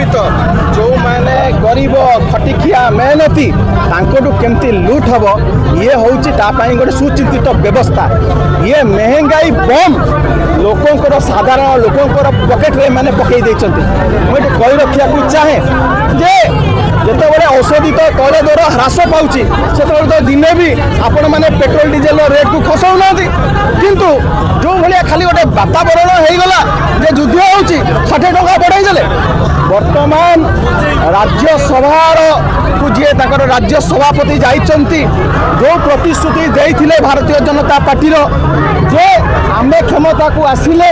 सहित जो मैंने गरीब खटिखिया मेहनती केमती लुट हम ये हूँ गोटे सुचिंतित व्यवस्था। ये महंगाई बम लोकंर साधारण लोकंर पकेट्रे मैंने पकई मुझे कही रखा चाहे जे जिते औषधि तो तैल दर ह्रास पाँच से तो दिने भी आपण मैंने पेट्रोल डीजेल रेट को खसाऊना किंतु जो भाया खाली गोटे वातावरण होगला जे युद्ध हो 60 टंका बढ़ाई वर्तमान राज्यसभार को जी राज्य सभापति जाइछंती जो प्रतिश्रुति देइथिले भारतीय जनता पार्टी जे आमे क्षमता को आसिले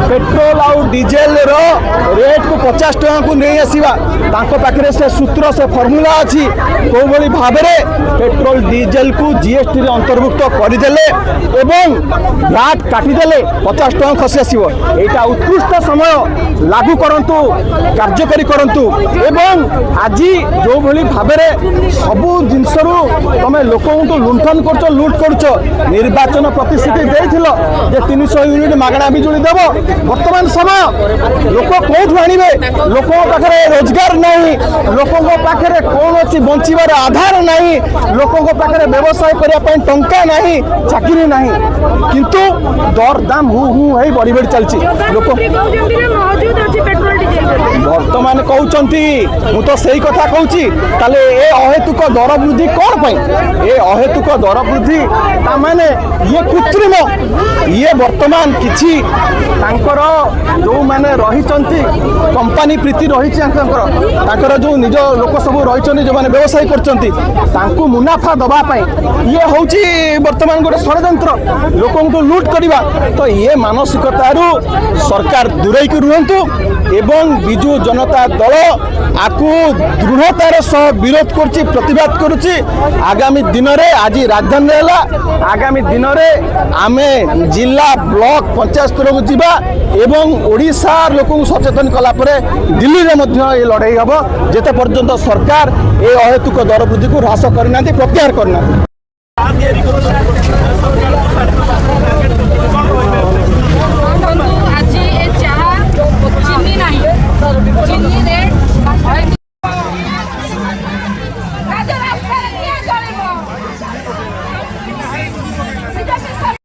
पेट्रोल आउ डीजेल रेट को 50 टंका को नहीं आसीबा तांको पाखरे से सूत्र से फॉर्मूला अच्छी को भली भाबरे पेट्रोल डीजेल को जीएसटी रे अंतर्भुक्त करदेले एवं भ्याट काटिदेले 50 टंका खसी आसीबो। एटा उत्कृष्ट समय लागू करंतु कार्यकारी करंतु एवं आज जो भली भाबरे सबू जिनस तमे लोक लुंठन कर लुट कर निर्वाचन प्रतिश्रुति देथिलो जे 300 यूनिट मागणा बिजुली देव वर्तमान समय लोक कौटू आनिबे लोक पाखरे रोजगार नहीं लोक पाखरे कौन अच्छी बंचार आधार नहीं लोक पाखरे व्यवसाय करने टंका नहीं चाकरी नहीं किंतु दर दाम हु हु है बढ़ी बढ़ी चलती लोक वर्तमान कहते तो सही कथा कहूँ ताले ए अहेतुक दर वृद्धि कौन पाई ए अहेतुक दर वृद्धि तामाने ये कृत्रिम ये वर्तमान किछि तांकर जो माने रहिचंती कंपनी प्रीति रही जो निज लोक सब रही जो माने व्यवसाय करचंती तांकु मुनाफा दबा पाई ये होची वर्तमान गोटे षड्यंत्र लोकों को लूट करवा तो ये मानसिकतारू सरकार दूरेई के रुहंतु एवं बिजु जनता दल आकु दृढ़तार सह विरोध करछि प्रतिवाद करुछि। आगामी दिन रे आज राजधानी हैला आगामी दिन रे आमे जिला ब्लॉक पंचायत स्तर को जीवा एवं ओडिशा लोक सचेतन कला परे दिल्ली रे मध्य ये लड़ाई हबो जेते पर्यंत सरकार ए अहेतुक दर वृद्धि को ह्रास करना प्रत्याहार करना।